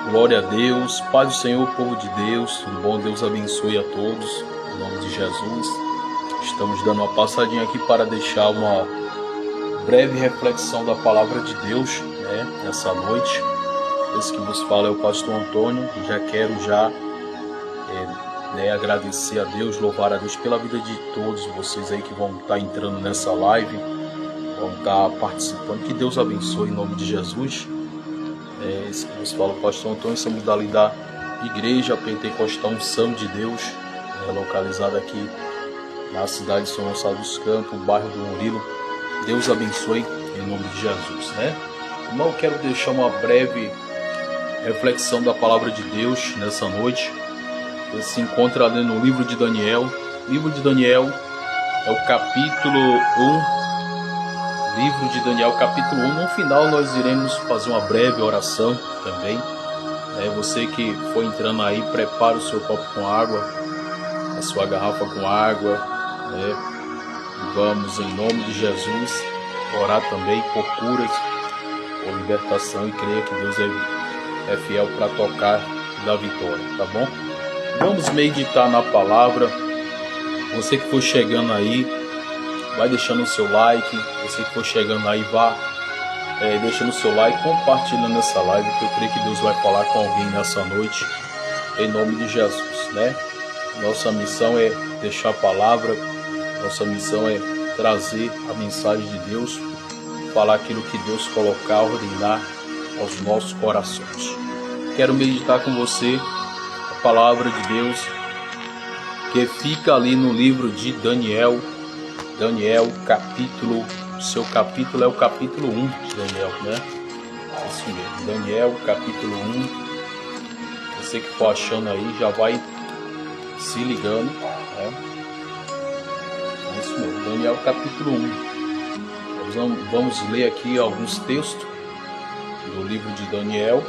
Glória a Deus, paz do Senhor, povo de Deus, tudo bom? Deus abençoe a todos, em nome de Jesus. Estamos dando uma passadinha aqui para deixar uma breve reflexão da palavra de Deus, nessa noite. Esse que vos fala é o pastor Antônio. Já quero agradecer a Deus, louvar a Deus pela vida de todos vocês aí que vão estar entrando nessa live, vão estar participando. Que Deus abençoe em nome de Jesus. Esse que vos fala o pastor Antônio, somos dali da Igreja Pentecostal Unção de Deus, localizada aqui na cidade de São Gonçalo dos Campos, bairro do Murilo. Deus abençoe em nome de Jesus, Irmão, eu quero deixar uma breve reflexão da palavra de Deus nessa noite. Ele se encontra ali no livro de Daniel. O livro de Daniel é o capítulo 1. Livro de Daniel, capítulo 1. No final nós iremos fazer uma breve oração também. Você que for entrando aí, prepare o seu copo com água, a sua garrafa com água. Vamos, em nome de Jesus, orar também por curas, por libertação, e creia que Deus é fiel para tocar da vitória, tá bom? Vamos meditar na palavra. Você que for chegando aí, vai deixando o seu like. Você que for chegando aí, vá deixando o seu like, compartilhando essa live, que eu creio que Deus vai falar com alguém nessa noite, em nome de Jesus, Nossa missão é deixar a palavra, nossa missão é trazer a mensagem de Deus, falar aquilo que Deus colocar, ordenar aos nossos corações. Quero meditar com você a palavra de Deus, que fica ali no livro de Daniel. Daniel, seu capítulo é o capítulo 1 de Daniel, Isso mesmo, Daniel, capítulo 1. Você que for achando aí, já vai se ligando, Isso mesmo, Daniel, capítulo 1. Vamos ler aqui alguns textos do livro de Daniel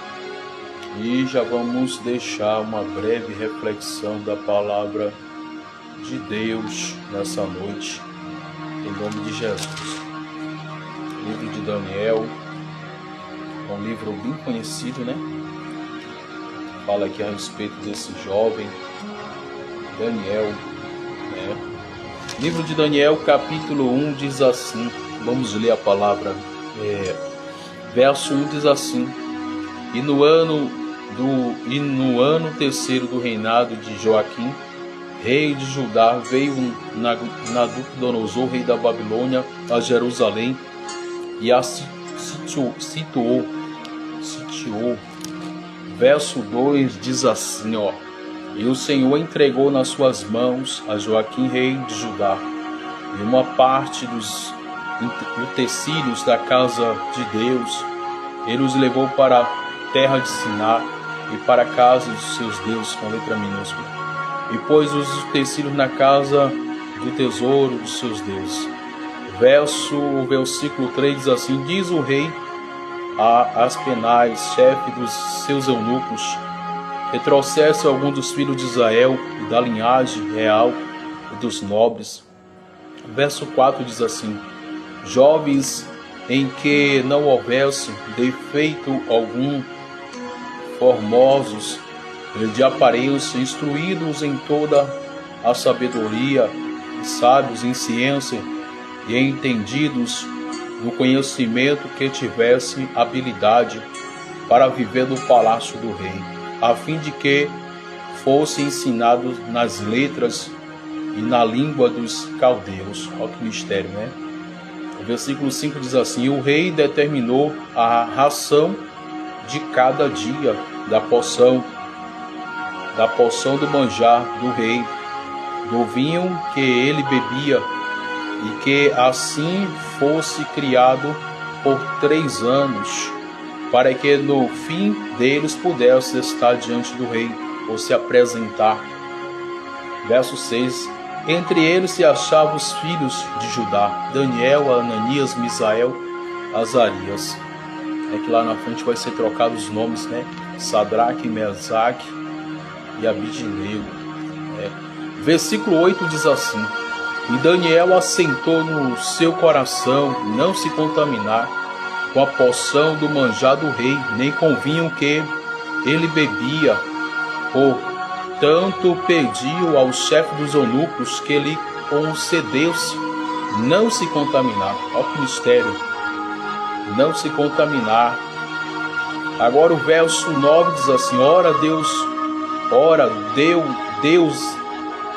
e já vamos deixar uma breve reflexão da palavra de Deus nessa noite, em nome de Jesus. O livro de Daniel é um livro bem conhecido, Fala aqui a respeito desse jovem Daniel, Livro de Daniel, capítulo 1, diz assim. Vamos ler a palavra. Verso 1 diz assim: E no ano terceiro do reinado de Joaquim, rei de Judá, veio Nabucodonosor, rei da Babilônia, a Jerusalém e a sitiou. Verso 2 diz assim, E o Senhor entregou nas suas mãos a Joaquim, rei de Judá, e uma parte dos utensílios da casa de Deus. Ele os levou para a terra de Siná e para a casa dos seus deuses, com letra minúscula, e pôs os utensílios na casa do tesouro dos seus deuses. O versículo 3 diz assim: Diz o rei a Aspenaz, chefe dos seus eunucos, que trouxesse algum dos filhos de Israel e da linhagem real e dos nobres. Verso 4 diz assim: Jovens em que não houvesse defeito algum, formosos de aparência, instruídos em toda a sabedoria, sábios em ciência e entendidos no conhecimento, que tivessem habilidade para viver no palácio do rei, a fim de que fossem ensinados nas letras e na língua dos caldeus. Olha que mistério, O versículo 5 diz assim: O rei determinou a ração de cada dia da porção do manjar do rei, do vinho que ele bebia, e que assim fosse criado por 3 anos, para que no fim deles pudesse estar diante do rei, ou se apresentar. Verso 6: Entre eles se achavam os filhos de Judá, Daniel, Ananias, Misael, Azarias. Que lá na frente vai ser trocado os nomes, Sadraque, Mesaque e Abidnego. Versículo 8 diz assim: E Daniel assentou no seu coração não se contaminar com a porção do manjar do rei, nem com o vinho que ele bebia. Portanto, pediu ao chefe dos eunucos que lhe concedesse não se contaminar. Olha que mistério. Não se contaminar. Agora o verso 9 diz assim: ora deu Deus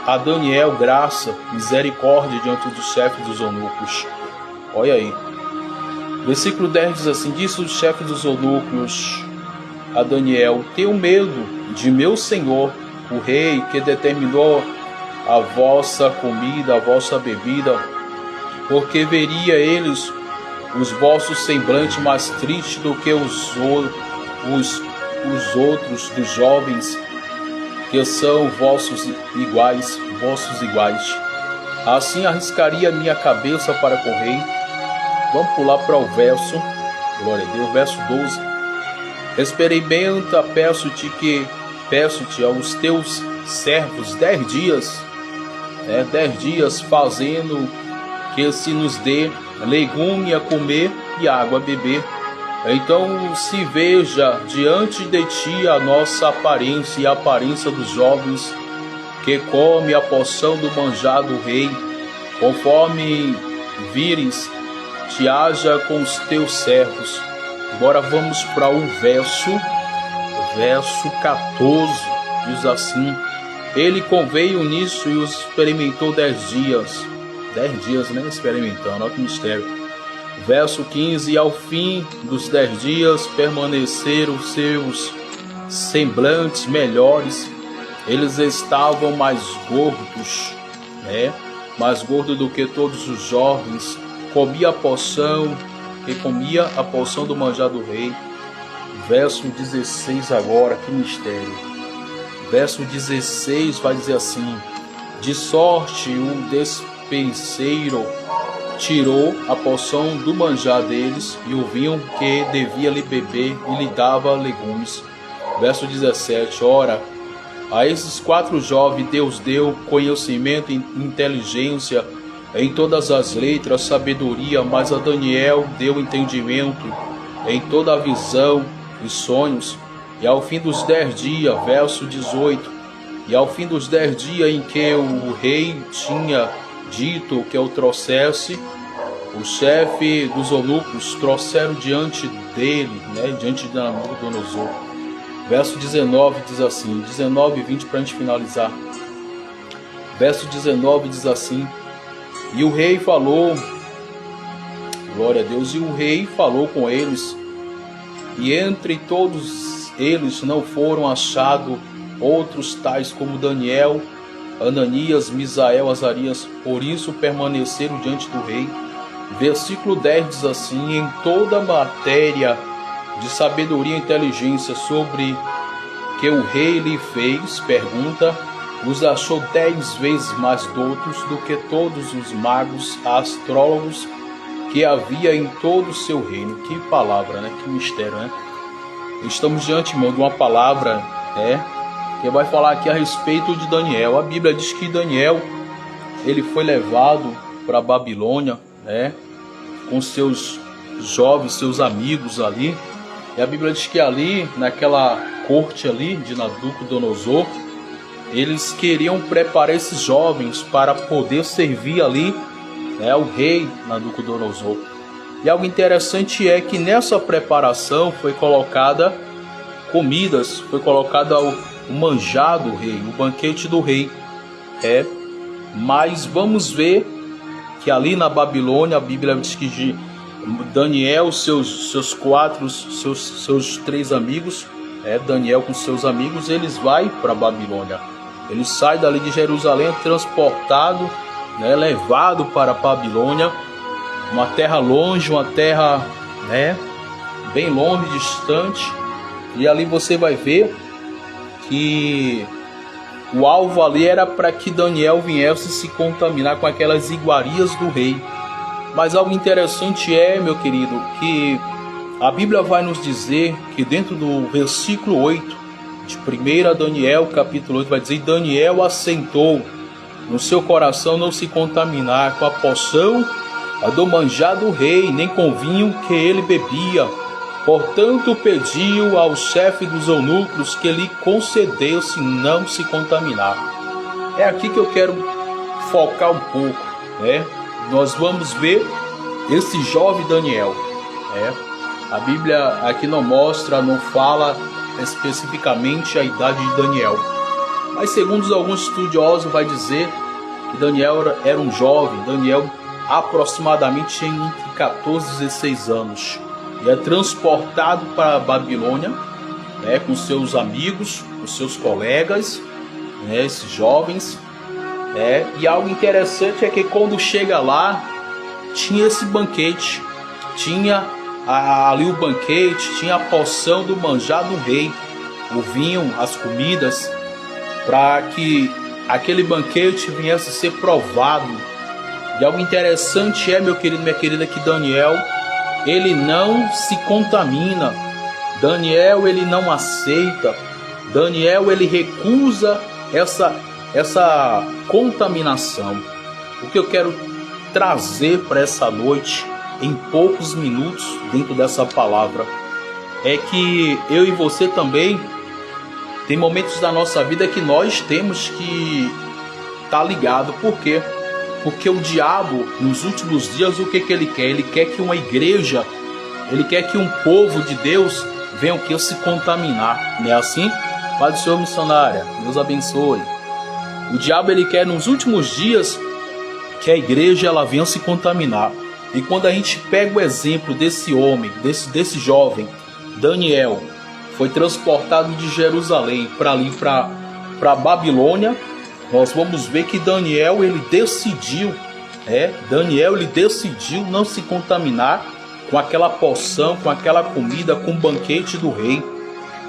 a Daniel graça, misericórdia diante do chefe dos eunucos. Olha aí. Versículo 10 diz assim: disse o chefe dos eunucos a Daniel: tenho medo de meu senhor, o rei, que determinou a vossa comida, a vossa bebida, porque veria eles os vossos semblantes mais tristes do que os outros dos jovens que são vossos iguais. Assim arriscaria minha cabeça para com o rei. Vamos pular para o verso, glória a Deus, verso 12. Experimenta, peço-te aos teus servos 10 dias, 10 dias, fazendo que se nos dê legume a comer e água a beber. Então se veja diante de ti a nossa aparência e a aparência dos jovens que come a porção do manjar do rei. Conforme vires, te haja com os teus servos. Agora vamos para o verso 14, diz assim: ele conveio nisso e os experimentou 10 dias. 10 dias, né? Experimentando, olha que mistério. Verso 15: e ao fim dos 10 dias permaneceram seus semblantes melhores. Eles estavam mais gordos, mais gordos do que todos os jovens. Comia a porção do manjar do rei. Verso 16 agora, que mistério. Verso 16 vai dizer assim: de sorte o despenseiro tirou a porção do manjar deles e o vinho que devia lhe beber e lhe dava legumes. Verso 17: ora, a esses 4 jovens Deus deu conhecimento e inteligência em todas as letras, sabedoria, mas a Daniel deu entendimento em toda a visão e sonhos. E ao fim dos 10 dias, verso 18, e ao fim dos 10 dias em que o rei tinha dito que o trouxesse, o chefe dos eunucos trouxeram diante dele, diante de Nabucodonosor. Verso 19 diz assim, 19 e 20 para a gente finalizar. Verso 19 diz assim: e o rei falou, glória a Deus, e o rei falou com eles, e entre todos eles não foram achados outros tais como Daniel, Ananias, Misael, Azarias, por isso permaneceram diante do rei. Versículo 10 diz assim: em toda matéria de sabedoria e inteligência sobre que o rei lhe fez pergunta, os achou 10 vezes mais doutos do que todos os magos, astrólogos que havia em todo o seu reino. Que palavra, que mistério, Estamos diante, irmão, de uma palavra, que vai falar aqui a respeito de Daniel. A Bíblia diz que Daniel, ele foi levado para a Babilônia, com seus jovens, seus amigos ali. E a Bíblia diz que ali, naquela corte ali de Nabucodonosor, eles queriam preparar esses jovens para poder servir ali, o rei Nabucodonosor. E algo interessante é que nessa preparação foi colocada comidas, foi colocado o manjar do rei, o banquete do rei. Mas vamos ver que ali na Babilônia, a Bíblia diz que Daniel, seus 3 amigos, Daniel com seus amigos, eles vão para a Babilônia. Ele sai dali de Jerusalém, transportado, levado para a Babilônia, uma terra longe, uma terra bem longe, distante. E ali você vai ver que o alvo ali era para que Daniel viesse se contaminar com aquelas iguarias do rei. Mas algo interessante meu querido, que a Bíblia vai nos dizer que dentro do versículo 8 de 1 Daniel, capítulo 8, vai dizer: Daniel assentou no seu coração não se contaminar com a porção do manjar do rei, nem com o vinho que ele bebia, Portanto, pediu ao chefe dos eunucos que lhe concedesse não se contaminar. É aqui que eu quero focar um pouco, né? Nós vamos ver esse jovem Daniel, né? A Bíblia aqui não mostra, não fala especificamente a idade de Daniel, mas segundo alguns estudiosos vai dizer que Daniel era um jovem. Daniel aproximadamente tinha entre 14 e 16 anos. E é transportado para a Babilônia, né, com seus amigos, com seus colegas, né, esses jovens. E algo interessante é que quando chega lá, tinha esse banquete, tinha ali o banquete, tinha a porção do manjar do rei, o vinho, as comidas, para que aquele banquete viesse a ser provado. E algo interessante meu querido, minha querida, que Daniel, ele não se contamina. Daniel, ele não aceita. Daniel, ele recusa essa contaminação. O que eu quero trazer para essa noite, em poucos minutos, dentro dessa palavra, é que eu e você também tem momentos da nossa vida que nós temos que estar ligado. Por quê? Porque o diabo, nos últimos dias, o que ele quer? Ele quer que uma igreja, ele quer que um povo de Deus venha o que? Se contaminar. Não é assim? Pai do Senhor, missionária, Deus abençoe. O diabo, ele quer nos últimos dias que a igreja ela venha se contaminar. E quando a gente pega o exemplo desse homem, desse jovem, Daniel, foi transportado de Jerusalém para ali, para Babilônia, nós vamos ver que Daniel, ele decidiu não se contaminar com aquela porção, com aquela comida, com o banquete do rei.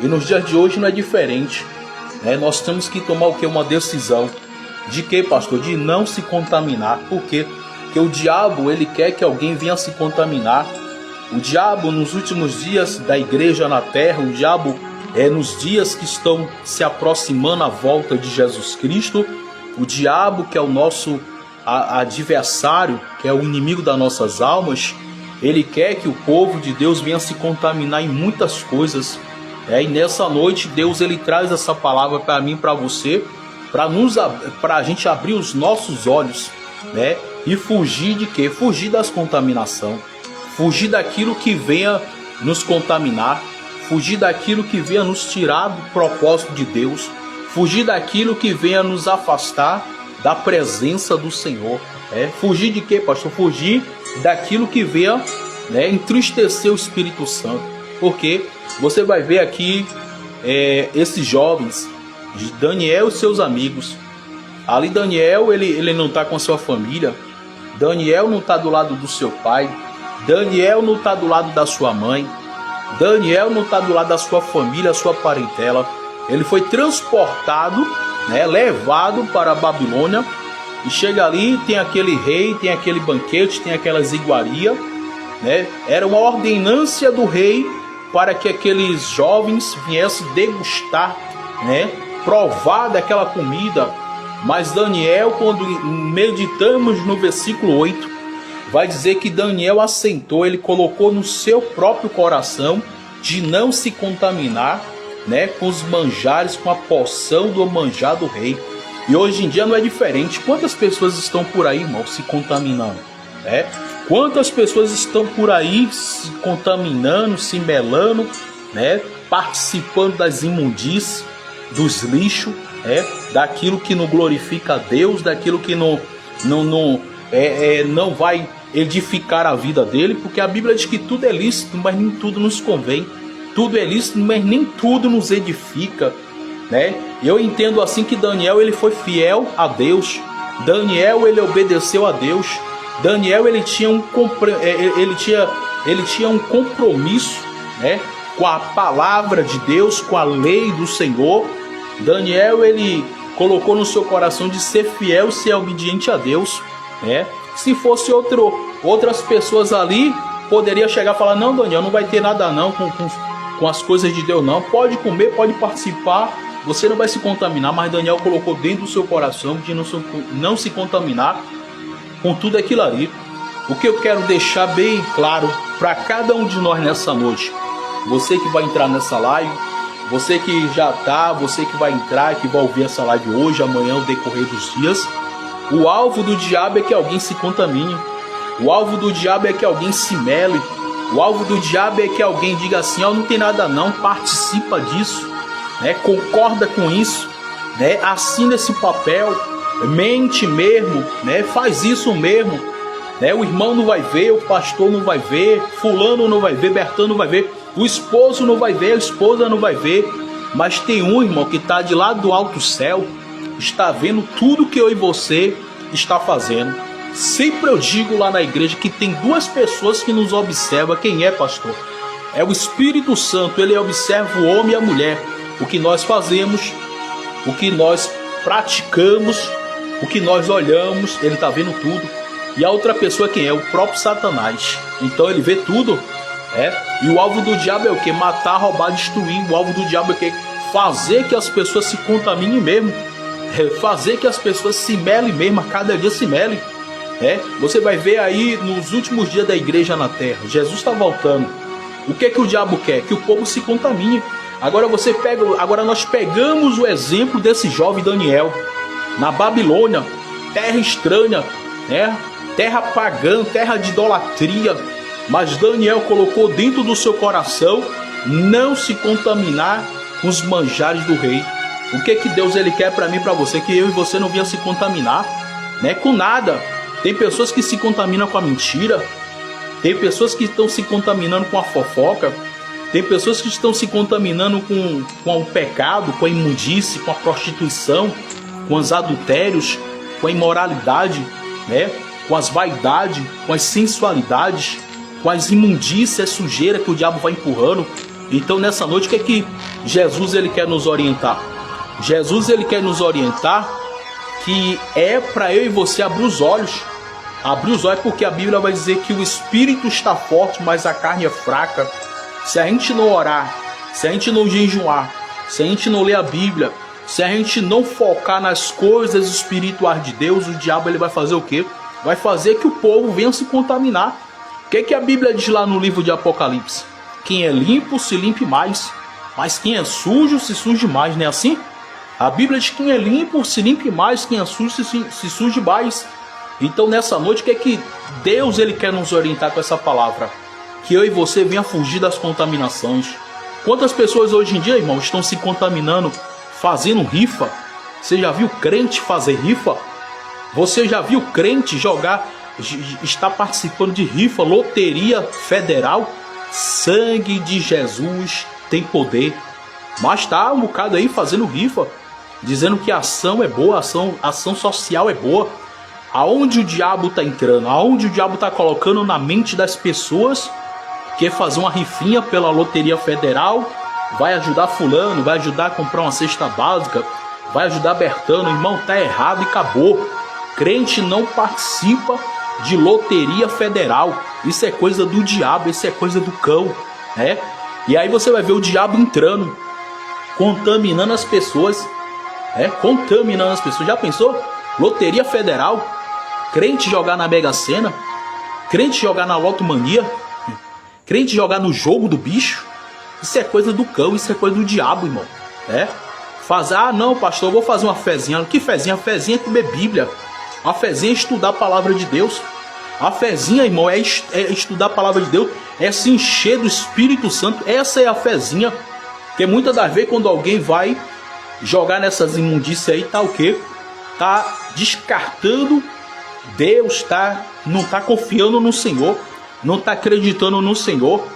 E nos dias de hoje não é diferente, né? Nós temos que tomar o que? Uma decisão. De que, pastor? De não se contaminar. Por quê? Porque o diabo, ele quer que alguém venha se contaminar. O diabo, nos últimos dias da igreja na terra, o diabo nos dias que estão se aproximando à volta de Jesus Cristo, o diabo, que é o nosso adversário, que é o inimigo das nossas almas, ele quer que o povo de Deus venha se contaminar em muitas coisas. E nessa noite, Deus, ele traz essa palavra para mim e para você, para a gente abrir os nossos olhos, né? E fugir de quê? Fugir das contaminações, fugir daquilo que venha nos contaminar, fugir daquilo que venha nos tirar do propósito de Deus, fugir daquilo que venha nos afastar da presença do Senhor. Fugir de quê, pastor? Fugir daquilo que venha, né, entristecer o Espírito Santo. Porque você vai ver aqui esses jovens, Daniel e seus amigos. Ali Daniel, ele não está com a sua família. Daniel não está do lado do seu pai. Daniel não está do lado da sua mãe. Daniel não está do lado da sua família, sua parentela. Ele foi transportado, né, levado para a Babilônia. E chega ali, tem aquele rei, tem aquele banquete, tem aquelas iguarias, né? Era uma ordenância do rei para que aqueles jovens viessem degustar, né, provar daquela comida. Mas Daniel, quando meditamos no versículo 8, vai dizer que Daniel assentou, ele colocou no seu próprio coração de não se contaminar, né, com os manjares, com a porção do manjar do rei. E hoje em dia não é diferente. Quantas pessoas estão por aí, irmão, se contaminando? Quantas pessoas estão por aí se contaminando, se melando, né, participando das imundícies, dos lixos, daquilo que não glorifica a Deus, daquilo que não vai edificar a vida dele, porque a Bíblia diz que tudo é lícito, mas nem tudo nos convém. Tudo é lícito, mas nem tudo nos edifica, né? E eu entendo assim que Daniel, ele foi fiel a Deus. Daniel, ele obedeceu a Deus. Daniel, ele tinha um compromisso, né, com a palavra de Deus, com a lei do Senhor. Daniel, ele colocou no seu coração de ser fiel, ser obediente a Deus, né? Se fosse outras pessoas ali, poderia chegar e falar: não, Daniel, não vai ter nada não com as coisas de Deus não, pode comer, pode participar, você não vai se contaminar. Mas Daniel colocou dentro do seu coração de não se contaminar com tudo aquilo ali. O que eu quero deixar bem claro para cada um de nós nessa noite você que vai entrar nessa live, você que já tá, você que vai entrar, que vai ouvir essa live hoje, amanhã, no decorrer dos dias. O alvo do diabo é que alguém se contamine. O alvo do diabo é que alguém se mele. O alvo do diabo é que alguém diga assim, ó, não tem nada não, participa disso, né? Concorda com isso, né? Assina esse papel, mente mesmo, né? Faz isso mesmo, né? O irmão não vai ver, o pastor não vai ver, fulano não vai ver, Bertano não vai ver, o esposo não vai ver, a esposa não vai ver, mas tem um irmão que está de lá do alto céu, está vendo tudo que eu e você está fazendo. Sempre eu digo lá na igreja que tem duas pessoas que nos observam. Quem é, pastor? É o Espírito Santo. Ele observa o homem e a mulher, o que nós fazemos, o que nós praticamos, o que nós olhamos. Ele está vendo tudo. E a outra pessoa quem é? O próprio Satanás. Então ele vê tudo, e o alvo do diabo é o que? Matar, roubar, destruir. O alvo do diabo é o que? Fazer que as pessoas se contaminem mesmo, fazer que as pessoas se melem mesmo, a cada dia se melem. Você vai ver aí nos últimos dias da igreja na terra, Jesus está voltando. O que é que o diabo quer? Que o povo se contamine. Agora nós pegamos o exemplo desse jovem Daniel na Babilônia, terra estranha, terra pagã, terra de idolatria. Mas Daniel colocou dentro do seu coração não se contaminar com os manjares do rei. O que é que Deus ele quer para mim e para você? Que eu e você não venha se contaminar, com nada. Tem pessoas que se contaminam com a mentira. Tem pessoas que estão se contaminando com a fofoca. Tem pessoas que estão se contaminando com o pecado, com a imundície, com a prostituição, com os adultérios, com a imoralidade, com as vaidades, com as sensualidades, com as imundícias, sujeira que o diabo vai empurrando. Então nessa noite o que é que Jesus ele quer nos orientar? Jesus ele quer nos orientar que é para eu e você abrir os olhos. Abrir os olhos porque a Bíblia vai dizer que o espírito está forte, mas a carne é fraca. Se a gente não orar, se a gente não jejuar, se a gente não ler a Bíblia, se a gente não focar nas coisas espirituais de Deus, o diabo ele vai fazer o quê? Vai fazer que o povo venha se contaminar. O que é que a Bíblia diz lá no livro de Apocalipse? Quem é limpo se limpe mais, mas quem é sujo se suje mais, não é assim? A Bíblia diz que quem é limpo se limpe mais, quem é sujo se suje mais. Então nessa noite o que é que Deus ele quer nos orientar com essa palavra? Que eu e você venha fugir das contaminações. Quantas pessoas hoje em dia, irmão, estão se contaminando fazendo rifa? Você já viu crente fazer rifa? Você já viu crente está participando de rifa, loteria federal? Sangue de Jesus tem poder. Mas tá um bocado aí fazendo rifa, dizendo que a ação é boa, a ação social é boa. Aonde o diabo está entrando, aonde o diabo está colocando na mente das pessoas, quer fazer uma rifinha pela loteria federal, vai ajudar fulano, vai ajudar a comprar uma cesta básica, vai ajudar Bertano. Irmão, tá errado e acabou. Crente não participa de loteria federal. Isso é coisa do diabo, isso é coisa do cão, E aí você vai ver o diabo entrando, contaminando as pessoas, contaminando as pessoas. Já pensou? Loteria federal, crente jogar na Mega Sena, crente jogar na Lotomania, crente jogar no jogo do bicho. Isso é coisa do cão, isso é coisa do diabo, irmão. Não, pastor, eu vou fazer uma fezinha. Que fezinha? A fezinha é comer Bíblia. A fezinha é estudar a palavra de Deus. A fezinha, irmão, é estudar a palavra de Deus, é se encher do Espírito Santo. Essa é a fezinha. Porque muitas das vezes quando alguém vai jogar nessas imundícias aí, tá o quê? Tá descartando Deus, não tá confiando no Senhor, não tá acreditando no Senhor.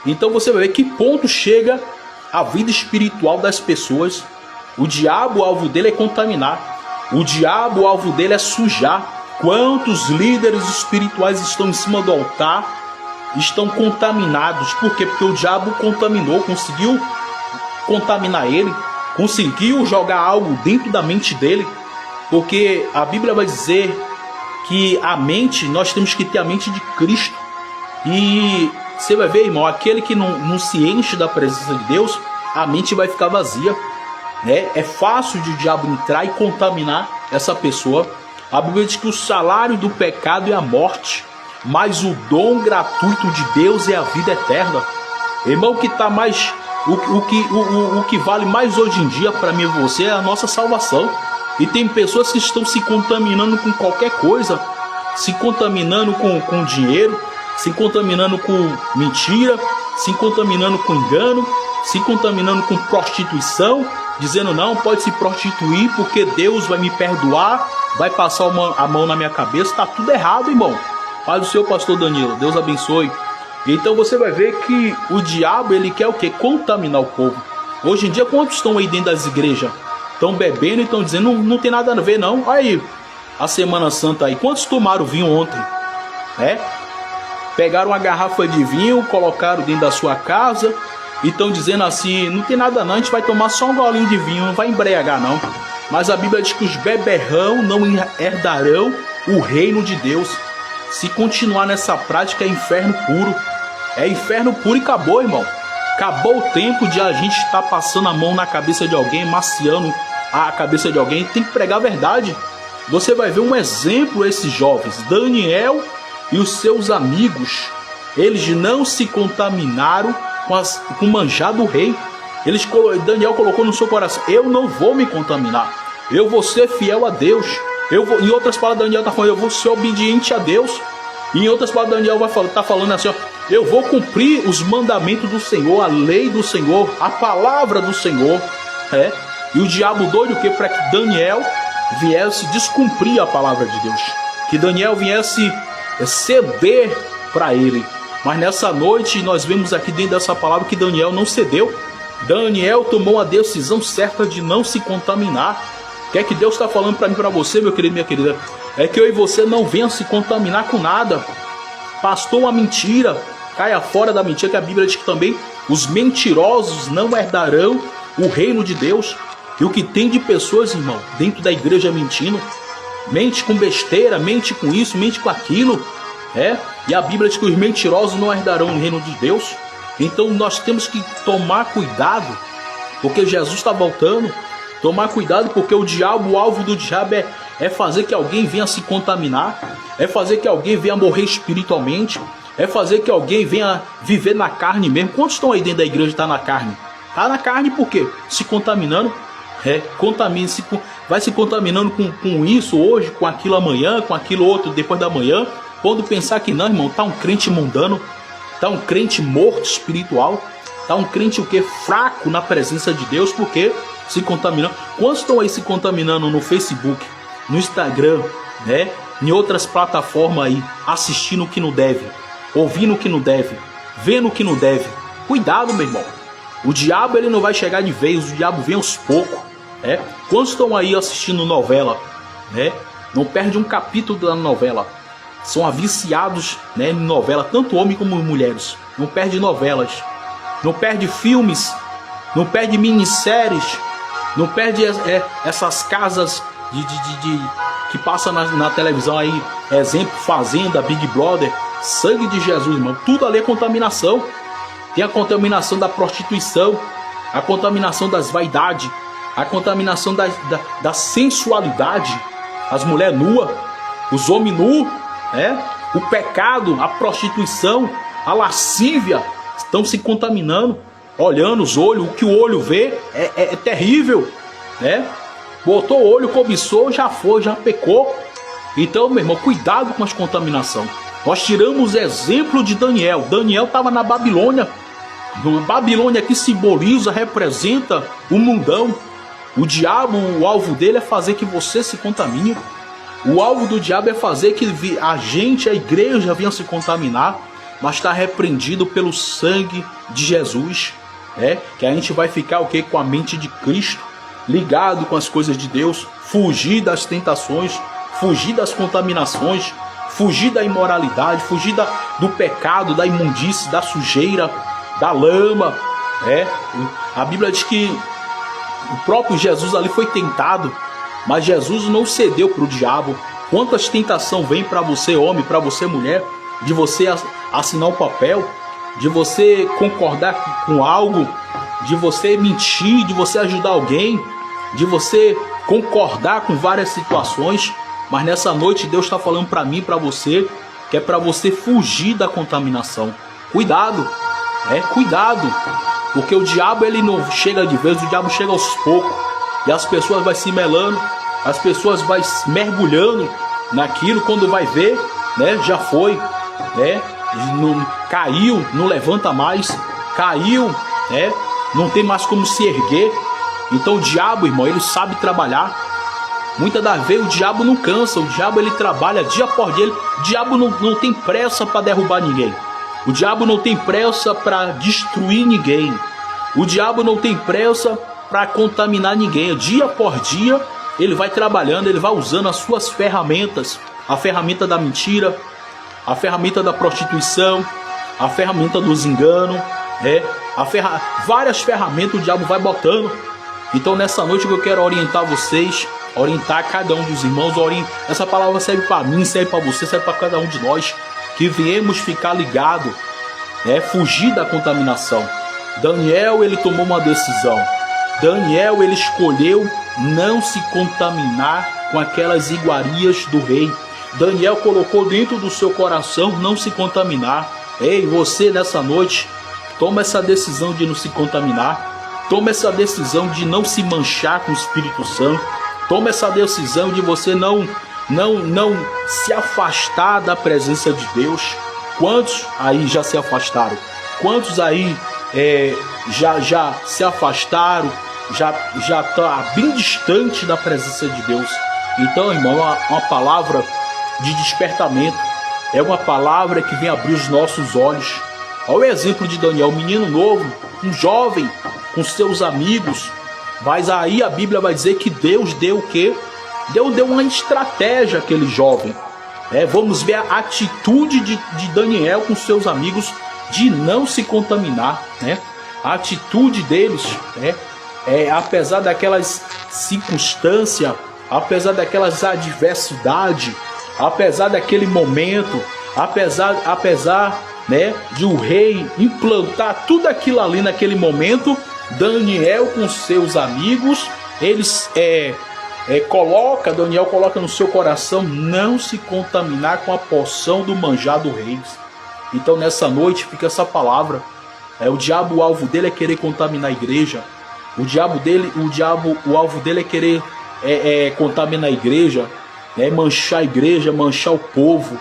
Então você vai ver que ponto chega a vida espiritual das pessoas. O diabo, o alvo dele é contaminar. O diabo, o alvo dele é sujar. Quantos líderes espirituais estão em cima do altar, estão contaminados? Por quê? Porque o diabo contaminou, conseguiu contaminar ele, conseguiu jogar algo dentro da mente dele. Porque a Bíblia vai dizer que a mente, nós temos que ter a mente de Cristo. E você vai ver, irmão, aquele que não se enche da presença de Deus, a mente vai ficar vazia. É fácil de o diabo entrar e contaminar essa pessoa. A Bíblia diz que o salário do pecado é a morte, mas o dom gratuito de Deus é a vida eterna. Irmão, o que tá mais, o que vale mais hoje em dia para mim e você é a nossa salvação. E tem pessoas que estão se contaminando com qualquer coisa, se contaminando com dinheiro, se contaminando com mentira, se contaminando com engano, se contaminando com prostituição, dizendo não, pode se prostituir porque Deus vai me perdoar, vai passar a mão na minha cabeça. Tá tudo errado, irmão. Pai do seu pastor Danilo, Deus abençoe. Então você vai ver que o diabo, ele quer o quê? Contaminar o povo. Hoje em dia, quantos estão aí dentro das igrejas? Estão bebendo e estão dizendo, não tem nada a ver não. Olha aí, a Semana Santa aí. Quantos tomaram vinho ontem? Pegaram uma garrafa de vinho, colocaram dentro da sua casa e estão dizendo assim, não tem nada não, a gente vai tomar só um golinho de vinho, não vai embriagar não. Mas a Bíblia diz que os beberrão não herdarão o reino de Deus. Se continuar nessa prática é inferno puro. É inferno puro e acabou, irmão. Acabou o tempo de a gente estar passando a mão na cabeça de alguém, maciando a cabeça de alguém. Tem que pregar a verdade. Você vai ver um exemplo, esses jovens, Daniel e os seus amigos. Eles não se contaminaram com o manjar do rei. Daniel colocou no seu coração, eu não vou me contaminar. Eu vou ser fiel a Deus. Em outras palavras, Daniel está falando, eu vou ser obediente a Deus. E em outras palavras, Daniel está falando assim, ó, eu vou cumprir os mandamentos do Senhor, a lei do Senhor, a palavra do Senhor. E o diabo doido o quê? Para que Daniel viesse descumprir a palavra de Deus. Que Daniel viesse ceder para ele. Mas nessa noite nós vemos aqui dentro dessa palavra que Daniel não cedeu. Daniel tomou a decisão certa de não se contaminar. O que é que Deus está falando para mim e para você, meu querido, minha querida? É que eu e você não venham se contaminar com nada. Pastor, uma mentira. Caia fora da mentira, que a Bíblia diz que também os mentirosos não herdarão o reino de Deus. E o que tem de pessoas, irmão, dentro da igreja mentindo, mente com besteira, mente com isso, mente com aquilo, e a Bíblia diz que os mentirosos não herdarão o reino de Deus. Então nós temos que tomar cuidado, porque Jesus está voltando. Tomar cuidado, porque o alvo do diabo é fazer que alguém venha se contaminar, é fazer que alguém venha morrer espiritualmente, é fazer que alguém venha viver na carne mesmo. Quantos estão aí dentro da igreja e estão na carne? Está na carne por quê? Se contaminando. Vai se contaminando com isso hoje, com aquilo amanhã, com aquilo outro depois da manhã. Quando pensar que não, irmão, tá um crente mundano, tá um crente morto espiritual, tá um crente o quê? Fraco na presença de Deus, porque se contaminando. Quantos estão aí se contaminando no Facebook, no Instagram, em outras plataformas aí, assistindo o que não deve, ouvindo o que não deve, vendo o que não deve? Cuidado, meu irmão. O diabo, ele não vai chegar de vez, o diabo vem aos poucos. Quantos estão aí assistindo novela? Não perde um capítulo da novela. São viciados em novela, tanto homens como mulheres. Não perde novelas, não perde filmes, não perde minisséries, não perde essas casas que passam na televisão aí, exemplo, Fazenda, Big Brother. Sangue de Jesus, irmão, tudo ali é contaminação. Tem a contaminação da prostituição, a contaminação das vaidades, a contaminação da sensualidade, as mulheres nuas, os homens nus, o pecado, a prostituição, a lascívia, estão se contaminando, olhando os olhos, o que o olho vê é terrível, botou o olho, cobiçou, já foi, já pecou. Então, meu irmão, cuidado com as contaminações. Nós tiramos exemplo de Daniel. Daniel estava na Babilônia. Babilônia que simboliza, representa o mundão. O diabo, o alvo dele é fazer que você se contamine. O alvo do diabo é fazer que a igreja venha se contaminar, mas está repreendido pelo sangue de Jesus. Que a gente vai ficar o quê? Com a mente de Cristo, ligado com as coisas de Deus, fugir das tentações, fugir das contaminações, fugir da imoralidade, fugir do pecado, da imundície, da sujeira, da lama. A Bíblia diz que o próprio Jesus ali foi tentado, mas Jesus não cedeu para o diabo. Quantas tentações vem para você, homem, para você, mulher, de você assinar um papel, de você concordar com algo, de você mentir, de você ajudar alguém, de você concordar com várias situações. Mas nessa noite Deus está falando para mim, para você, que é para você fugir da contaminação. Cuidado, Cuidado, porque o diabo ele não chega de vez, o diabo chega aos poucos, e as pessoas vai se melando, as pessoas vai mergulhando naquilo, quando vai ver, já foi, não, caiu, não levanta mais, caiu, não tem mais como se erguer. Então o diabo, irmão, ele sabe trabalhar. Muitas das vezes o diabo não cansa, o diabo ele trabalha dia por dia. O diabo não tem pressa para derrubar ninguém. O diabo não tem pressa para destruir ninguém. O diabo não tem pressa para contaminar ninguém. Dia por dia ele vai trabalhando, ele vai usando as suas ferramentas. A ferramenta da mentira, a ferramenta da prostituição, a ferramenta dos enganos, várias ferramentas o diabo vai botando. Então nessa noite eu quero orientar vocês, orientar cada um dos irmãos. Essa palavra serve para mim, serve para você, serve para cada um de nós, que viemos ficar ligado, fugir da contaminação. Daniel, ele tomou uma decisão. Daniel, ele escolheu não se contaminar com aquelas iguarias do rei. Daniel colocou dentro do seu coração não se contaminar. Ei, você nessa noite, toma essa decisão de não se contaminar. Toma essa decisão de não se manchar com o Espírito Santo. Toma essa decisão de você não se afastar da presença de Deus. Quantos aí já se afastaram? Quantos aí já se afastaram? Já está bem distante da presença de Deus. Então, irmão, uma palavra de despertamento. É uma palavra que vem abrir os nossos olhos. Olha o exemplo de Daniel, um menino novo, um jovem, com seus amigos. Mas aí a Bíblia vai dizer que Deus deu o quê? Deus deu uma estratégia àquele jovem. Vamos ver a atitude de Daniel com seus amigos de não se contaminar. A atitude deles, apesar daquelas circunstâncias, apesar daquelas adversidades, apesar daquele momento, apesar de o rei implantar tudo aquilo ali naquele momento, Daniel com seus amigos, eles Daniel coloca no seu coração não se contaminar com a porção do manjar do rei. Então nessa noite fica essa palavra. O diabo, o alvo dele é querer contaminar a igreja. O alvo dele é querer contaminar a igreja, manchar a igreja, manchar o povo,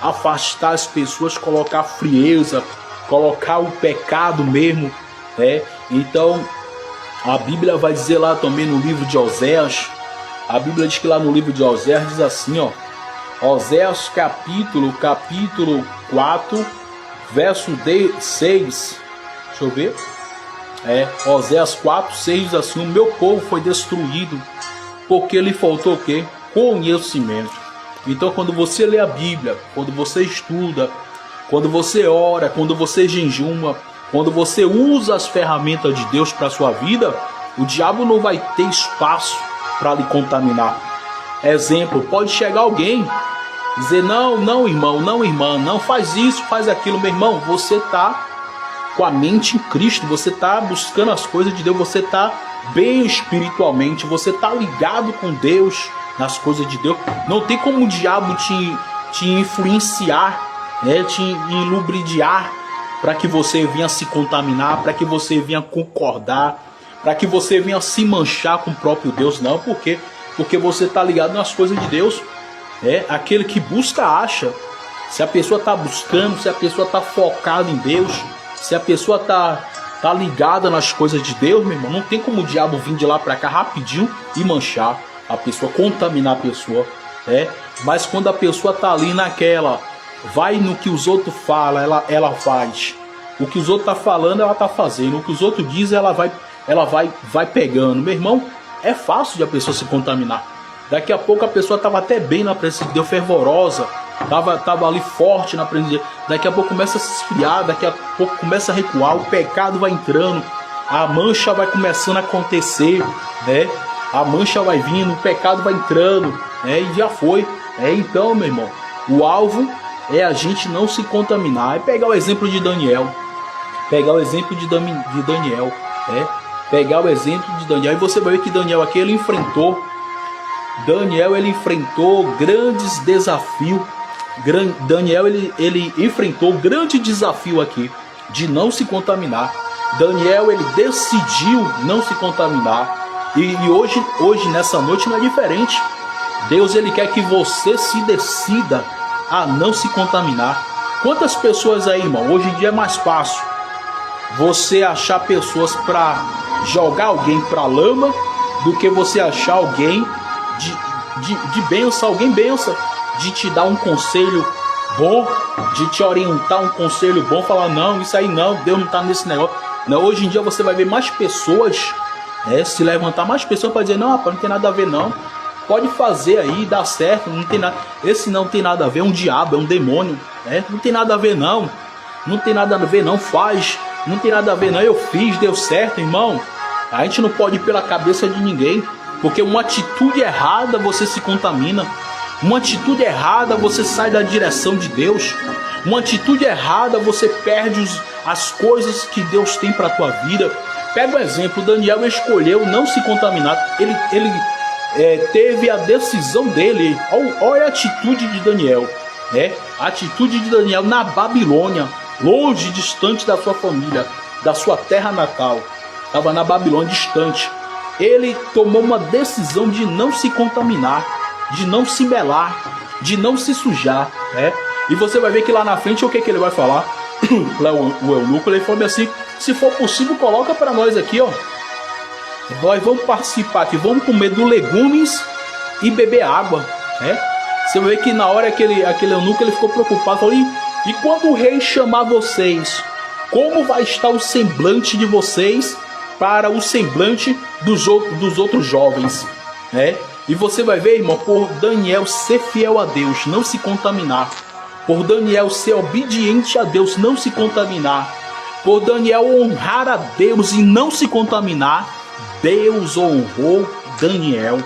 afastar as pessoas, colocar frieza, colocar o pecado mesmo. Então a Bíblia vai dizer lá também no livro de Oséias. A Bíblia diz que lá no livro de Oséias diz assim, Oséias capítulo 4, verso 6. Deixa eu ver. Oséias 4, 6 diz assim: o meu povo foi destruído porque lhe faltou o quê? Conhecimento. Então quando você lê a Bíblia, quando você estuda, quando você ora, quando você jejuma, quando você usa as ferramentas de Deus para a sua vida, o diabo não vai ter espaço para lhe contaminar. Exemplo, pode chegar alguém dizer, não irmão, não irmã, não faz isso, faz aquilo. Meu irmão, você está com a mente em Cristo, você está buscando as coisas de Deus, você está bem espiritualmente, você está ligado com Deus, nas coisas de Deus. Não tem como o diabo te influenciar, te ilubriar para que você venha se contaminar, para que você venha concordar, para que você venha se manchar com o próprio Deus. Não, porque você está ligado nas coisas de Deus. Aquele que busca acha. Se a pessoa está buscando, se a pessoa está focada em Deus, se a pessoa tá ligada nas coisas de Deus, meu irmão, não tem como o diabo vir de lá para cá rapidinho e manchar a pessoa, contaminar a pessoa. Mas quando a pessoa tá ali naquela, vai no que os outros falam, ela faz. O que os outros tá falando, ela tá fazendo. O que os outros dizem, ela vai pegando. Meu irmão, é fácil de a pessoa se contaminar. Daqui a pouco a pessoa tava até bem na presença de Deus, fervorosa, tava ali forte na presença de Deus. Daqui a pouco começa a se esfriar, daqui a pouco começa a recuar, o pecado vai entrando, a mancha vai começando a acontecer, a mancha vai vindo, o pecado vai entrando, e já foi. Então, meu irmão, o alvo é a gente não se contaminar. É pegar o exemplo de Daniel, pegar o exemplo de Daniel, pegar o exemplo de Daniel, e você vai ver que Daniel aqui, ele enfrentou grandes desafios. Daniel, ele enfrentou um grande desafio aqui. de não se contaminar. Daniel, ele decidiu não se contaminar. E hoje nessa noite não é diferente. Deus, ele quer que você se decida a não se contaminar. Quantas pessoas aí, irmão, hoje em dia é mais fácil você achar pessoas para jogar alguém para lama do que você achar alguém de benção, alguém benção, de te dar um conselho bom, de te orientar um conselho bom, falar, não, isso aí não, Deus não está nesse negócio. Não, hoje em dia você vai ver mais pessoas se levantar, mais pessoas para dizer, não, rapaz, não tem nada a ver não, pode fazer aí, dá certo, não tem nada, esse não tem nada a ver, é um diabo, é um demônio, não tem nada a ver não, não tem nada a ver não, faz, não tem nada a ver não, eu fiz, deu certo, irmão. A gente não pode ir pela cabeça de ninguém, porque uma atitude errada você se contamina, uma atitude errada você sai da direção de Deus, uma atitude errada você perde as coisas que Deus tem para a tua vida. Pega o exemplo, Daniel escolheu não se contaminar, ele teve a decisão dele. Olha a atitude de Daniel, a atitude de Daniel na Babilônia, longe, distante da sua família, da sua terra natal, estava na Babilônia, distante. Ele tomou uma decisão de não se contaminar, de não se melar, de não se sujar, E você vai ver que lá na frente o que ele vai falar? O eunuco, ele falou assim, se for possível, coloca para nós aqui, ó. Nós vamos participar aqui, vamos comer do legumes e beber água, Você vai ver que na hora aquele eunuco, ele ficou preocupado, falou, e quando o rei chamar vocês, como vai estar o semblante de vocês para o semblante dos outros jovens, E você vai ver, irmão, por Daniel ser fiel a Deus, não se contaminar, por Daniel ser obediente a Deus, não se contaminar, por Daniel honrar a Deus e não se contaminar, Deus honrou Daniel.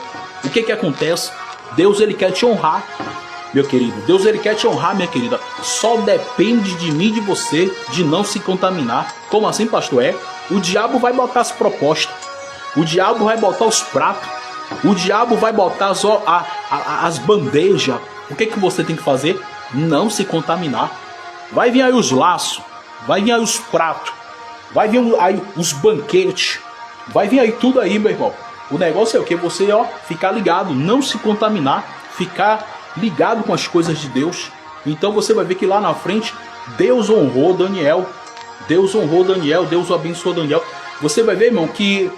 O que acontece? Deus, ele quer te honrar, meu querido. Deus, ele quer te honrar, minha querida. Só depende de mim e de você de não se contaminar. Como assim, pastor? O diabo vai botar as propostas, o diabo vai botar os pratos, o diabo vai botar as bandejas. O que você tem que fazer? Não se contaminar. Vai vir aí os laços, vai vir aí os pratos, vai vir aí os banquetes, vai vir aí tudo aí, meu irmão. O negócio é o que? Você ficar ligado, não se contaminar, ficar ligado com as coisas de Deus. Então você vai ver que lá na frente Deus honrou Daniel. Deus honrou Daniel, Deus abençoou Daniel. Você vai ver, irmão, que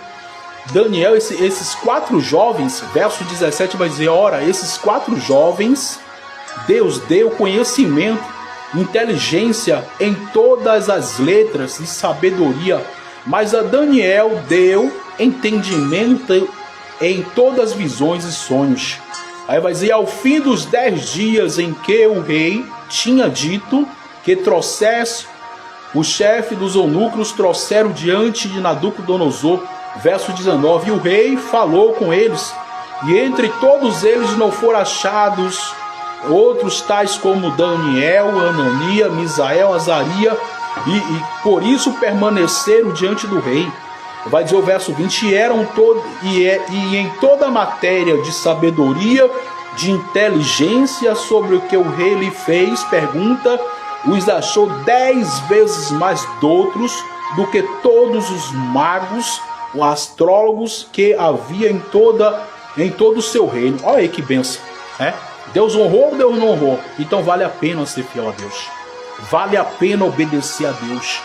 Daniel, esses 4 jovens, verso 17 vai dizer, ora, esses 4 jovens, Deus deu conhecimento, inteligência em todas as letras e sabedoria, mas a Daniel deu entendimento em todas as visões e sonhos. Aí vai dizer, ao fim dos 10 dias em que o rei tinha dito que trouxesse, o chefe dos eunucos trouxeram diante de Nabucodonosor, verso 19, e o rei falou com eles, e entre todos eles não foram achados outros tais como Daniel, Anania, Misael, Azaria, e por isso permaneceram diante do rei. Vai dizer o verso 20, e em toda matéria de sabedoria, de inteligência sobre o que o rei lhe fez, pergunta, os achou 10 vezes mais doutos do que todos os magos, os astrólogos que havia em todo o seu reino. Olha aí que bênção, Deus honrou ou Deus não honrou? Então vale a pena ser fiel a Deus, vale a pena obedecer a Deus,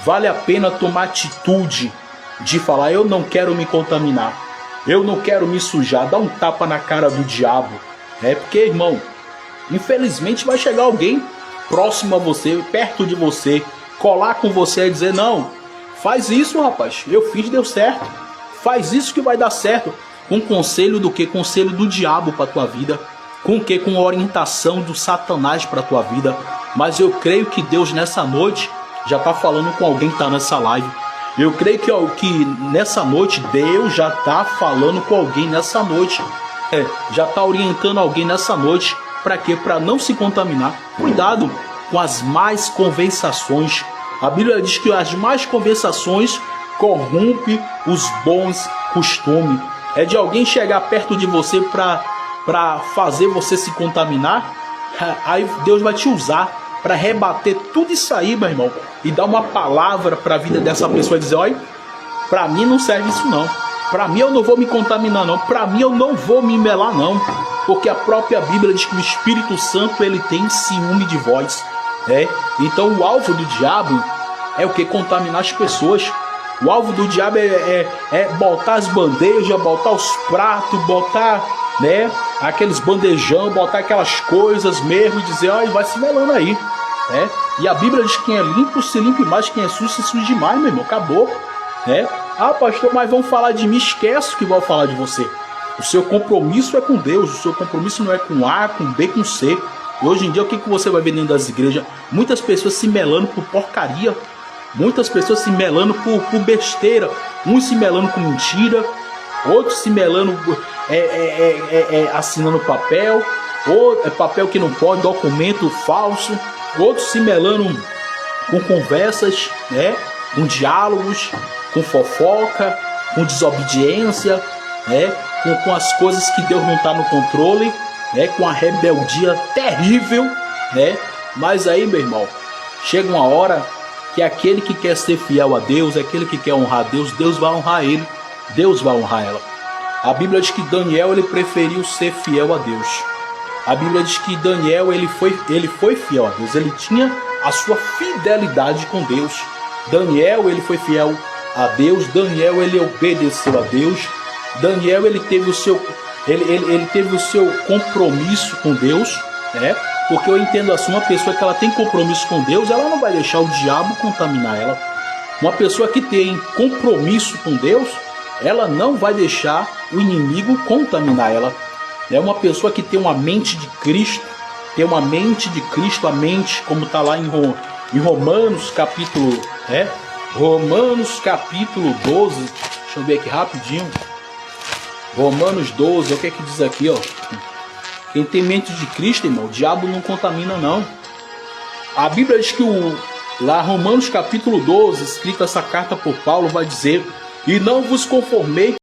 vale a pena tomar atitude de falar, eu não quero me contaminar, eu não quero me sujar, dar um tapa na cara do diabo, porque, irmão, infelizmente vai chegar alguém próximo a você, perto de você, colar com você e dizer, não, faz isso, rapaz, eu fiz, deu certo, faz isso que vai dar certo. Com conselho do que? Conselho do diabo para tua vida. Com o que? Com orientação do Satanás para tua vida. Mas eu creio que Deus nessa noite já está falando com alguém que está nessa live. Eu creio que nessa noite Deus já está falando com alguém nessa noite. Já está orientando alguém nessa noite. Para quê? Para não se contaminar. Cuidado com as más conversações. A Bíblia diz que as más conversações corrompem os bons costumes. É de alguém chegar perto de você para fazer você se contaminar. Aí Deus vai te usar para rebater tudo isso aí, meu irmão, e dar uma palavra para a vida dessa pessoa e dizer: olha, para mim não serve isso não. Para mim eu não vou me contaminar não. Para mim eu não vou me melar não. Porque a própria Bíblia diz que o Espírito Santo ele tem ciúme de vós. Então o alvo do diabo é o que? Contaminar as pessoas. O alvo do diabo é botar as bandejas, botar os pratos, botar, né, aqueles bandejão, botar aquelas coisas mesmo e dizer: olha, vai se melando aí. E a Bíblia diz que quem é limpo se limpe mais, quem é sujo se suje demais, meu irmão. Acabou. Ah, pastor, mas vão falar de mim. Esquece o que vão falar de você. O seu compromisso é com Deus. O seu compromisso não é com A, com B, com C. E hoje em dia o que você vai ver dentro das igrejas? Muitas pessoas se melando por porcaria. Muitas pessoas se melando por besteira. Uns se melando com mentira. Outros se melando assinando papel. Ou papel que não pode, documento falso. Outros se melando com conversas, com diálogos, com fofoca, com desobediência, com as coisas que Deus não está no controle, com a rebeldia terrível, Mas aí, meu irmão, chega uma hora que aquele que quer ser fiel a Deus, aquele que quer honrar a Deus, Deus vai honrar ele, Deus vai honrar ela. A Bíblia diz que Daniel ele preferiu ser fiel a Deus. A Bíblia diz que Daniel ele foi fiel a Deus, ele tinha a sua fidelidade com Deus. Daniel ele foi fiel a Deus, Daniel ele obedeceu a Deus, Daniel ele teve o seu compromisso com Deus, porque eu entendo assim, uma pessoa que ela tem compromisso com Deus, ela não vai deixar o diabo contaminar ela. Uma pessoa que tem compromisso com Deus, ela não vai deixar o inimigo contaminar ela. É uma pessoa que tem uma mente de Cristo, tem uma mente de Cristo, a mente, como está lá em Romanos capítulo, Romanos capítulo 12, deixa eu ver aqui rapidinho. Romanos 12, o que é que diz aqui, ó? Quem tem mente de Cristo, irmão, o diabo não contamina não. A Bíblia diz que lá Romanos capítulo 12, escrita essa carta por Paulo, vai dizer: e não vos conformei